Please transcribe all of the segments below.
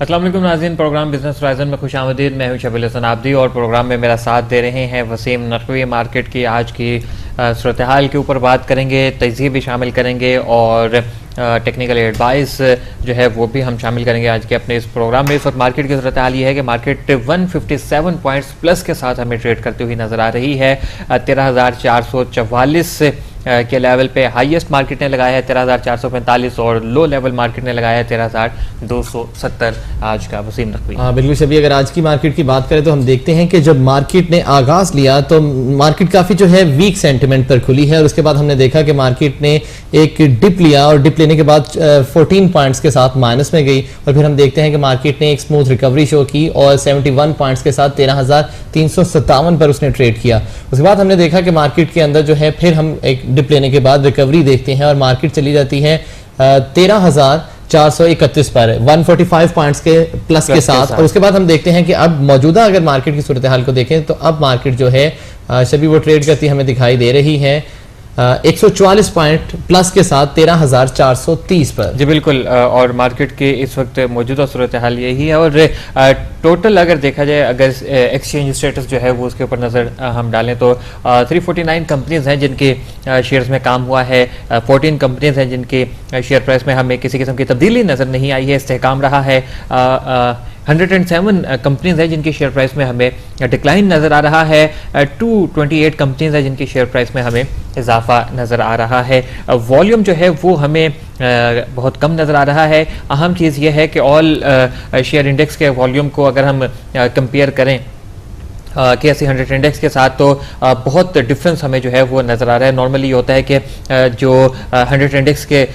अस्सलाम वालेकुम नाज़रीन, प्रोग्राम बिजनेस होराइज़न में खुशामदीद। मैं हूं शबील हसन आबदी और प्रोग्राम में मेरा साथ दे रहे हैं वसीम नकवी। मार्केट की आज की सूरत हाल के ऊपर बात करेंगे, तजज़िये भी शामिल करेंगे और टेक्निकल एडवाइस जो है वो भी हम शामिल करेंगे आज के अपने इस प्रोग्राम में। इस वक्त मार्केट की सूरत हाल ये है कि मार्केट 157 पॉइंट्स प्लस के साथ हमें ट्रेड करती हुई नज़र आ रही है। 13,444 के लेवल पे हाईएस्ट मार्केट ने लगाया है 13,445 और लो लेवल मार्केट ने लगाया है 13,270 आज का। वसीम नकवी। हाँ बिल्कुल शबी, अगर आज की मार्केट की बात करें तो हम देखते हैं कि जब मार्केट ने आगाज लिया तो मार्केट काफ़ी जो है वीक सेंटिमेंट पर खुली है और उसके बाद हमने देखा कि मार्केट ने एक डिप लिया और डिप लेने के बाद 14 पॉइंट्स के साथ माइनस में गई और फिर हम देखते हैं कि मार्केट ने एक स्मूथ रिकवरी शो की और 71 पॉइंट्स के साथ 13,357 पर उसने ट्रेड किया। उसके बाद हमने देखा कि मार्केट के अंदर जो है फिर हम एक डिप लेने के बाद रिकवरी देखते हैं और मार्केट चली जाती है 13,431 पर 145 पॉइंट्स के प्लस के साथ। और उसके बाद हम देखते हैं कि अब मौजूदा अगर मार्केट की सूरत हाल को देखें तो अब मार्केट जो है सभी वो ट्रेड करती हमें दिखाई दे रही है 144 पॉइंट प्लस के साथ 13,430 पर। जी बिल्कुल, और मार्केट के इस वक्त मौजूदा सूरत हाल यही है और टोटल अगर देखा जाए, अगर एक्सचेंज स्टेटस जो है वो उसके ऊपर नज़र हम डालें तो 349 कंपनीज हैं जिनके शेयर्स में काम हुआ है। 14 कंपनीज हैं जिनके शेयर प्राइस में हमें किसी किस्म की तब्दीली नज़र नहीं आई है, इस्तेहकाम रहा है। 107 कंपनीज हैं जिनकी शेयर प्राइस में हमें डिक्लाइन नज़र आ रहा है। 228 कंपनीज हैं जिनकी शेयर प्राइस में हमें इजाफा नज़र आ रहा है। वॉल्यूम जो है वो हमें बहुत कम नज़र आ रहा है। अहम चीज़ ये है कि ऑल शेयर इंडेक्स के वॉल्यूम को अगर हम कंपेयर करें KSE 100 इंडेक्स के साथ तो बहुत डिफरेंस हमें जो है वो नज़र आ रहा है। नॉर्मली ये होता है कि जो 100 इंडेक्स के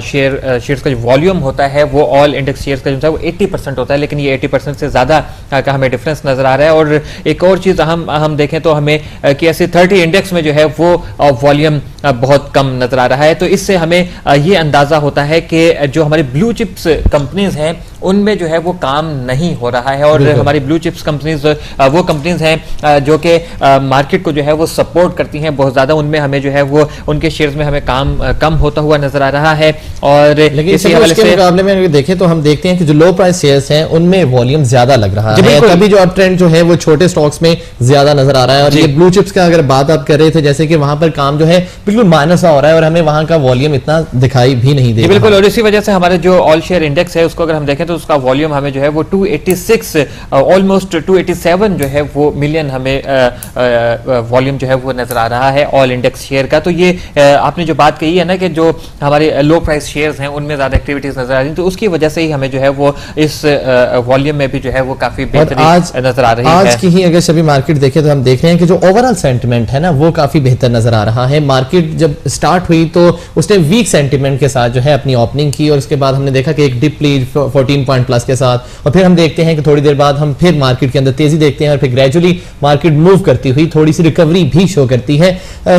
शेयर्स का जो वॉल्यूम होता है वो ऑल इंडेक्स शेयर्स का जो है वो 80% होता है, लेकिन ये 80% से ज़्यादा का हमें डिफरेंस नज़र आ रहा है। और एक और चीज़ हम देखें तो हमें KSE 30 इंडेक्स में जो है वो वॉल्यूम बहुत कम नज़र आ रहा है। तो इससे हमें ये अंदाज़ा होता है कि जो हमारी ब्लू चिप्स कंपनीज हैं उनमें जो है वो काम नहीं हो रहा है। और हमारी ब्लू चिप्स कंपनीज वो कंपनीज हैं जो कि मार्केट को जो है वो सपोर्ट करती हैं बहुत ज़्यादा, उनमें हमें जो है वो उनके शेयर्स में हमें काम कम होता हुआ नजर आ रहा है। और लेकिन इसी मुकाबले में अगर देखें तो हम देखते हैं कि जो लो प्राइस शेयर्स हैं उनमें वॉल्यूम ज्यादा लग रहा है। तभी जो अप ट्रेंड जो है वो छोटे स्टॉक्स में ज्यादा नजर आ रहा है। और ये ब्लू चिप्स का अगर बात आप कर रहे थे जैसे कि वहां पर काम जो है बिल्कुल माइनस हो रहा है और हमें वहां का वॉल्यूम इतना दिखाई भी नहीं दे रहा। बिल्कुल, और इसी वजह से हमारे जो ऑल शेयर इंडेक्स है उसको अगर हम देखें तो उसका वॉल्यूम हमें जो है वो 286 ऑलमोस्ट 287 जो है वो मिलियन हमें वॉल्यूम जो है वो नजर आ रहा है ऑल इंडेक्स शेयर का। तो ये आपने जो बात कही है ना कि जो हमारे लो प्राइस शेयर्स हैं उनमें ज्यादा एक्टिविटीज नजर आ रही है, तो उसकी वजह से ही हमें जो है वो इस वॉल्यूम में भी जो है वो काफी बेहतरीन नजर आ रही है। आज की ही अगर सभी मार्केट देखें तो हम देख रहे हैं कि जो ओवरऑल सेंटिमेंट है ना वो काफी बेहतर नजर आ रहा है। मार्केट जब स्टार्ट हुई तो उसने वीक सेंटिमेंट के साथ जो है अपनी ओपनिंग की और उसके बाद हमने देखा कि एक डिप ली 14 पॉइंट प्लस के साथ और फिर हम देखते हैं कि थोड़ी देर बाद हम फिर मार्केट के अंदर तेजी देखते हैं और फिर ग्रेजुअली मार्केट मूव करती हुई थोड़ी सी रिकवरी भी शो करती है।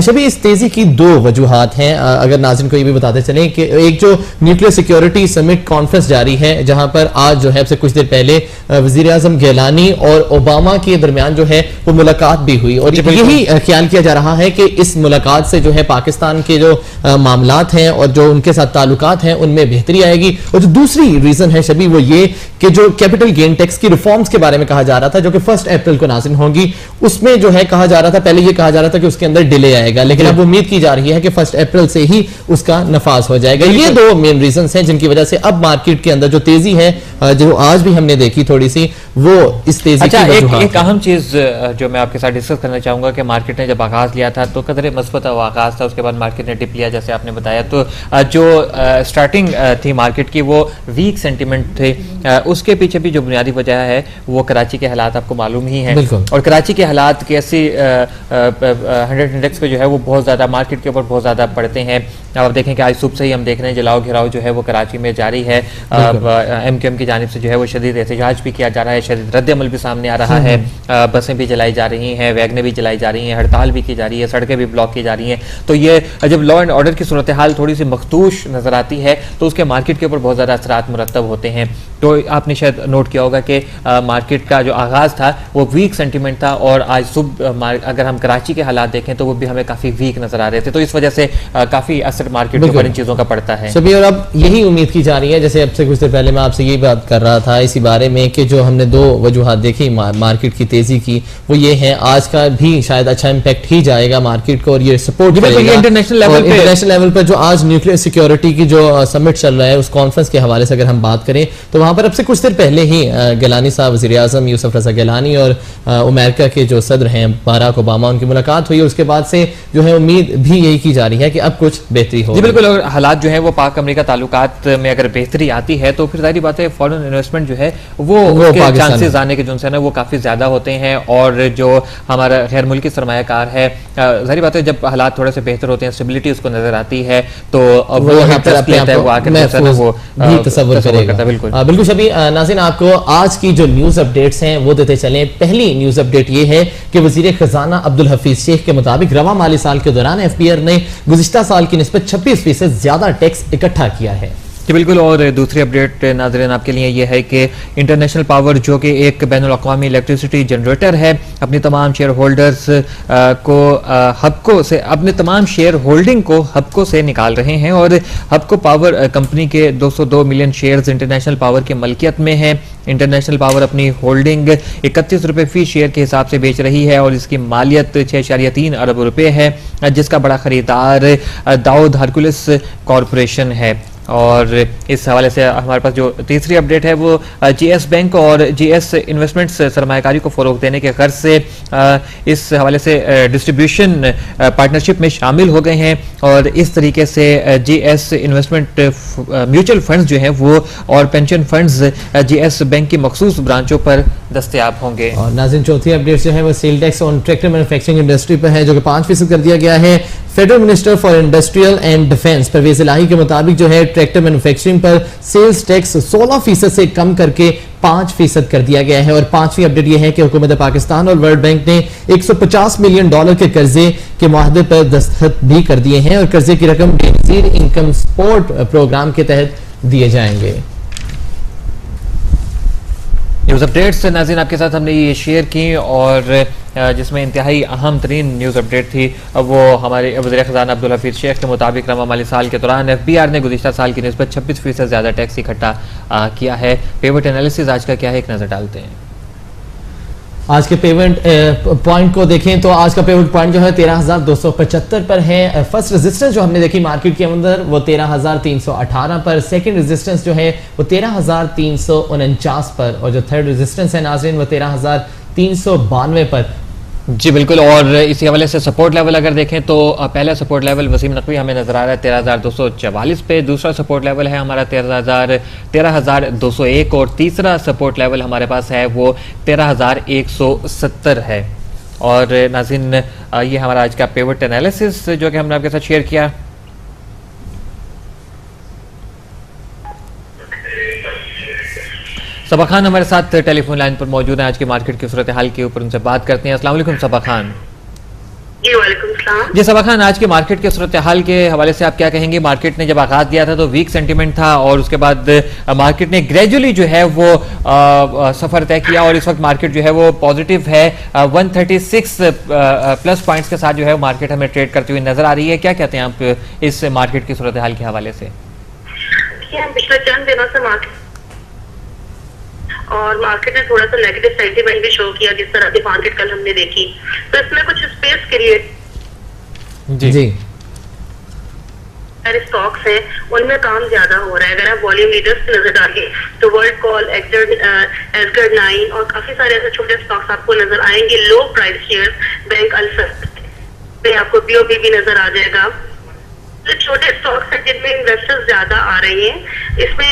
सभी इस तेजी की दो वजूहात हैं। अगर नाज़रीन को ये भी बताते चलें कि एक जो न्यूक्लियर सिक्योरिटी समिट कॉन्फ्रेंस जारी है जहां पर आज जो है कुछ देर पहले वजीर आजम गिलानी और ओबामा के दरमियान जो है वो मुलाकात भी हुई और यही ख्याल किया जा रहा है कि इस मुलाकात से जो है पाकिस्तान के जो मामलात हैं और जो उनके साथ ताल्लुकात हैं उनमें बेहतरी आएगी। और जो दूसरी रीजन है शबी वो ये कि जो कैपिटल गेन टैक्स की रिफॉर्म्स के बारे में कहा जा रहा था जो कि 1 अप्रैल को नाज़िल होंगी, उसमें जो है कहा जा रहा था, पहले ये कहा जा रहा था कि उसके अंदर डिले आएगा, लेकिन अब उम्मीद की जा रही है कि 1 अप्रैल से ही उसका नफाज हो जाएगा। ये दो मेन रीजंस हैं जिनकी वजह से अब मार्केट के अंदर जो तेजी है जो आज भी हमने देखी थोड़ी सी वो इस तेजी की वजह। एक अहम चीज जो मैं आपके साथ डिस्कस करना चाहूंगा कि मार्केट ने जब आगाज लिया था तो कदर मस्बत आगाज था, उसके बाद मार्केट ने डिप लिया जैसे आपने बताया। तो जो स्टार्टिंग थी मार्केट की वो वीक सेंटिमेंट थे, उसके पीछे भी जो बुनियादी वजह है वो कराची के हालात आपको मालूम ही हैं। और कराची के हालात KSE 100 इंडेक्स पे जो है वो बहुत ज़्यादा मार्केट के ऊपर बहुत ज़्यादा पड़ते हैं। अब आप देखें कि आज सुबह से ही हम देख रहे हैं जलाओ घिराव जो है वो कराची में जारी है। MQM की जानिब से जो है वो शदीद एहतजाज भी किया जा रहा है, शदीद रद्द-ए-अमल भी सामने आ रहा है। बसें भी जलाई जा रही हैं, वैगनें भी जलाई जा रही हैं, हड़ताल भी की जा रही है, सड़कें भी ब्लॉक की जा रही हैं। तो ये जब लॉ एंड ऑर्डर की सूरत हाल थोड़ी सी मखदूश नज़र आती है तो उसके मार्केट के ऊपर बहुत ज़्यादा असरात मुरतब होते हैं। तो आपने शायद नोट किया होगा कि मार्केट का जो आगाज़ था वो वीक सेंटीमेंट था, और आज सुबह अगर हम कराची के हालात देखें तो वो भी हमें काफ़ी वीक नज़र आ रहे थे। तो इस वजह से काफ़ी असर मार्केट के ऊपर इन चीज़ों का पड़ता है। सभी, और अब यही उम्मीद की जा रही है, जैसे अब से कुछ देर पहले मैं आपसे यही बात कर रहा था इसी बारे में कि जो हमने दो वजूहात देखी मार्केट की तेज़ी की, वो ये है आज का भी शायद अच्छा इम्पैक्ट ही जाएगा मार्केट को और ये सपोर्ट करेगा इंटरनेशनल लेवल पर। जो आज न्यूक्लियर सिक्योरिटी की जो समिट चल रहा है उस कॉन्फ्रेंस के हवाले से अगर हम बात करें तो वहां पर अब से कुछ देर पहले ही गिलानी साहब, वज़ीर आज़म यूसुफ रज़ा गिलानी और अमेरिका के जो सदर हैं बराक ओबामा, उनकी मुलाकात हुई और उसके बाद से जो है उम्मीद भी यही की जा रही है कि अब कुछ बेहतरी हो। जी बिल्कुल, और हालात जो है वो पाक अमेरिका ताल्लुकात में अगर बेहतरी आती है तो फिर जाहिर बात है फॉरेन इन्वेस्टमेंट जो है वो चांसेस आने के जो है ना वो काफ़ी ज़्यादा होते हैं, और जो हमारा गैर मुल्की सरमायाकार है, जाहिर बात है जब हालात थोड़े से बेहतर होते हैं, स्टेबिलिटी उसको नजर आती है तो वो इंटरेस्ट लेता है, वो आकर वो भी तसव्वुर करेगा। बिल्कुल शबी। नाज़रीन, आपको आज की जो न्यूज अपडेट्स हैं वो देते चलें। पहली न्यूज अपडेट ये है कि वजीर खजाना अब्दुल हफीज शेख के मुताबिक रवा माली साल के दौरान FBR ने गुज़िश्ता साल की निस्बत 26% ज्यादा टैक्स इकट्ठा किया है। जी बिल्कुल, और दूसरी अपडेट नाज़रीन आपके लिए ये है कि इंटरनेशनल पावर जो कि एक बैनुल-अक़वामी इलेक्ट्रिसिटी जनरेटर है, अपनी तमाम शेयर होल्डर्स को हबको से अपने तमाम शेयर होल्डिंग को हबको से निकाल रहे हैं, और हबको पावर कंपनी के 202 मिलियन शेयर्स इंटरनेशनल पावर की मलकियत में है। इंटरनेशनल पावर अपनी होल्डिंग 31 रुपये फी शेयर के हिसाब से बेच रही है, और इसकी मालियत 6.3 अरब रुपये है, जिसका बड़ा खरीदार दाऊद हरकुलिस कॉरपोरेशन है। और इस हवाले से हमारे पास जो तीसरी अपडेट है वो GS बैंक और GS इन्वेस्टमेंट्स सरमायाकारी को फ़रोग़ देने के गर्ज से इस हवाले से डिस्ट्रीब्यूशन पार्टनरशिप में शामिल हो गए हैं, और इस तरीके से GS इन्वेस्टमेंट म्यूचुअल फंड्स जो हैं वो और पेंशन फंड्स GS बैंक की मखसूस ब्रांचों पर दस्तयाब होंगे। और नाज़रीन, चौथी अपडेट जो है वो sale tax on tractor manufacturing industry पर है, जो कि 5% कर दिया गया है। Federal minister for industrial and defence Pervez Elahi के मुताबिक जो है ट्रैक्टर मैन्युफैक्चरिंग पर सेल्स टैक्स 16% से कम करके 5% कर दिया गया है। और पांचवी अपडेट यह है कि हुकूमत पाकिस्तान और वर्ल्ड बैंक ने $150 मिलियन के कर्जे के मुआहदे पर दस्तखत भी कर दिए हैं, और कर्जे की रकम बेनज़ीर इनकम सपोर्ट प्रोग्राम के तहत दिए जाएंगे। न्यूज़ अपडेट्स नाज़रीन आपके साथ हमने ये शेयर की, और जिसमें इंतहाई अहम तरीन न्यूज़ अपडेट थी वो हमारे वज़ीर ख़ज़ाना अब्दुल हफीज़ शेख के मुताबिक रवा माली साल के दौरान FBR ने गुज़िश्ता साल की निस्बत 26% ज़्यादा टैक्स इकट्ठा किया है। पेमेंट एनालिसिस आज का क्या है, एक नज़र डालते हैं। आज के पेमेंट पॉइंट को देखें तो आज का पेमेंट पॉइंट जो है 13,275 पर है। फर्स्ट रेजिस्टेंस जो हमने देखी मार्केट के अंदर वो 13,318 पर, सेकंड रेजिस्टेंस जो है वो 13,349 पर, और जो थर्ड रेजिस्टेंस है नाज़रीन वो 13,392 पर। जी बिल्कुल, और इसी हवाले से सपोर्ट लेवल अगर देखें तो पहला सपोर्ट लेवल वसीम नकवी हमें नजर आ रहा है 13,244 पे, दूसरा सपोर्ट लेवल है हमारा 13,201, और तीसरा सपोर्ट लेवल हमारे पास है वो 13,170 है। और नाज़रीन ये हमारा आज का पिवट एनालिसिस जो कि हमने आपके साथ शेयर किया। सबा खान हमारे साथ टेलीफोन लाइन पर मौजूद है, आज की मार्केट की सूरत हाल के ऊपर उनसे बात करते हैं। अस्सलाम वालेकुम सबा खान। जी वालेकुम सलाम। जी सबा खान, आज की मार्केट के सूरत हाल के हवाले से आप क्या कहेंगे? मार्केट ने जब आगाज दिया था तो वीक सेंटीमेंट था, और उसके बाद मार्केट ने ग्रेजुअली जो है वो सफर तय किया, और इस वक्त मार्केट जो है वो पॉजिटिव है 136 प्लस पॉइंट्स के साथ जो है मार्केट हमें ट्रेड करती हुई नजर आ रही है। क्या कहते हैं आप इस मार्केट की सूरत हाल के हवाले से? पिछले चंद दिनों से मार्केट ने थोड़ा सा नेगेटिव सेंटीमेंट भी शो किया, जिस तरह की मार्केट कल हमने देखी, तो इसमें कुछ स्पेस क्रिएट जी स्टॉक्स हैं उनमें काम ज्यादा हो रहा है। अगर आप वॉल्यूम लीडर्स की नजर डालिए तो वर्ल्ड कॉल, एसगर्ड 9 और काफी सारे ऐसे छोटे स्टॉक्स आपको नजर आएंगे। लो प्राइस शेयर्स बैंक अल्फा पे आपको BOB भी नजर आ जाएगा। तो छोटे स्टॉक्स हैं जिनमें इन्वेस्टर्स ज्यादा आ रहे हैं, इसमें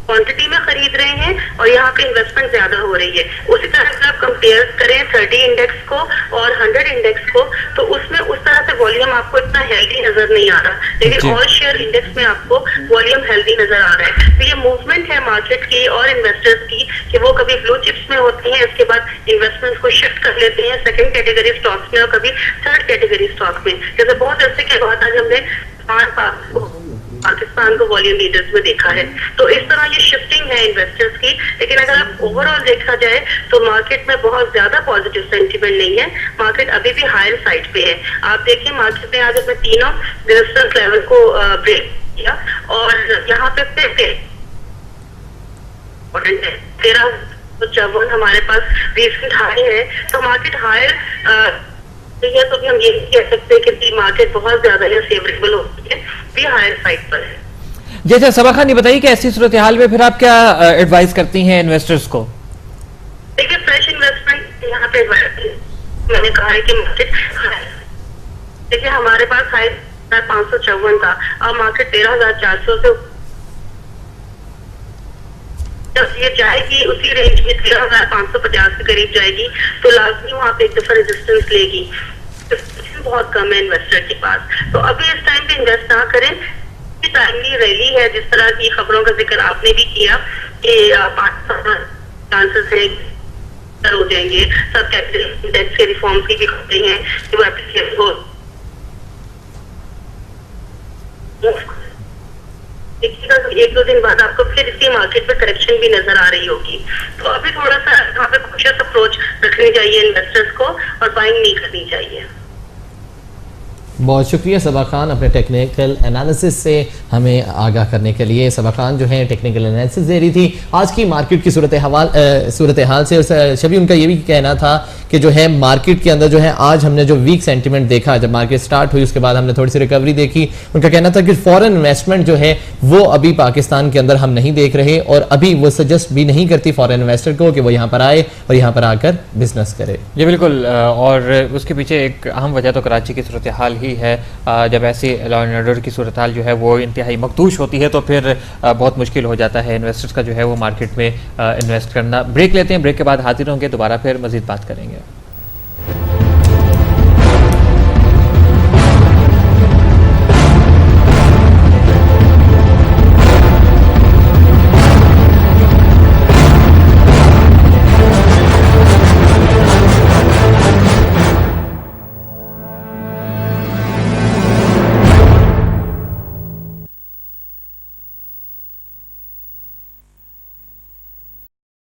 क्वांटिटी में खरीद रहे हैं और यहाँ पे इन्वेस्टमेंट ज्यादा हो रही है। उसी तरह से आप कंपेयर करें 30 इंडेक्स को और 100 इंडेक्स को, तो उसमें उस तरह से वॉल्यूम आपको इतना हेल्दी नजर नहीं आ रहा, लेकिन ऑल शेयर इंडेक्स में आपको वॉल्यूम हेल्दी नजर आ रहा है। तो ये मूवमेंट है मार्केट की और इन्वेस्टर्स की कि वो कभी ब्लू चिप्स में होते हैं, इसके बाद इन्वेस्टमेंट को शिफ्ट कर लेते हैं सेकंड कैटेगरी स्टॉक्स में और कभी थर्ड कैटेगरी स्टॉक में। जैसे बहुत अर्से के बाद आज हमने पाकिस्तान को वॉल्यूम लीडर्स में देखा है। तो इस तरह ये शिफ्टिंग है इन्वेस्टर्स की, लेकिन अगर आप ओवरऑल देखा जाए तो मार्केट में बहुत ज्यादा पॉजिटिव सेंटीमेंट नहीं है, मार्केट अभी भी हायर साइड पे है। आप देखिए मार्केट ने आज अपने तीनों रेजिस्टेंस लेवल को ब्रेक किया और यहाँ पे फिर 1354 हमारे पास रिसेंट हाई है, तो मार्केट हायर तो भी हम ये कह सकते हैं कि मार्केट बहुत ज्यादा फेवरेबल होती है, भी हायर साइड पर है। जैसे सबा खान, ये बताइए कि ऐसी सूरत हाल में फिर आप क्या एडवाइस करती हैं इन्वेस्टर्स को? देखिए फ्रेश इन्वेस्टमेंट यहाँ पे मैंने कहा है कि मार्केट देखिए हमारे पास हाई 554 था, अब मार्केट 13,400 से जब ये जाएगी उसी रेंज में 13,550 के करीब जाएगी तो लाजमी वहाँ पे एक दफा रेजिस्टेंस लेगी। बहुत कम है इन्वेस्टर के पास, तो अभी इस टाइम पे इन्वेस्ट ना करें। टाइमली रैली है, जिस तरह की खबरों का जिक्र आपने भी किया कि 5 चांसेस है हो जाएंगे, सब कैपिटल टैक्स के रिफॉर्म्स की भी खबरें हैं कि वो एप्लीकेशन हो। देखिएगा तो 1-2 दिन बाद आपको फिर इसी मार्केट में करेक्शन भी नजर आ रही होगी, तो अभी थोड़ा सा यहाँ पे कॉशियस अप्रोच रखनी चाहिए इन्वेस्टर्स को और बाइंग नहीं करनी चाहिए। बहुत शुक्रिया सबा खान अपने टेक्निकल एनालिसिस से हमें आगाह करने के लिए। सबा खान जो है टेक्निकल एनालिसिस दे रही थी आज की मार्केट की सूरत हाल से। शबी उनका ये भी कहना था कि जो है मार्केट के अंदर जो है आज हमने जो वीक सेंटीमेंट देखा, जब मार्केट स्टार्ट हुई उसके बाद हमने थोड़ी सी रिकवरी देखी। उनका कहना था कि फॉरेन इन्वेस्टमेंट जो है वो अभी पाकिस्तान के अंदर हम नहीं देख रहे और अभी वो सजेस्ट भी नहीं करती फॉरेन इन्वेस्टर को कि वो यहाँ पर आए और यहाँ पर आकर बिजनेस करे। जी बिल्कुल, और उसके पीछे एक अहम वजह तो कराची की सूरत हाल ही है। जब ऐसी लॉ एंड ऑर्डर की सूरत हाल जो है वो इंतहाई मखदूश होती है तो फिर बहुत मुश्किल हो जाता है इन्वेस्टर्स का जो है वो मार्केट में इन्वेस्ट करना। ब्रेक लेते हैं, ब्रेक के बाद हाजिर होंगे, दोबारा फिर मजीद बात करेंगे।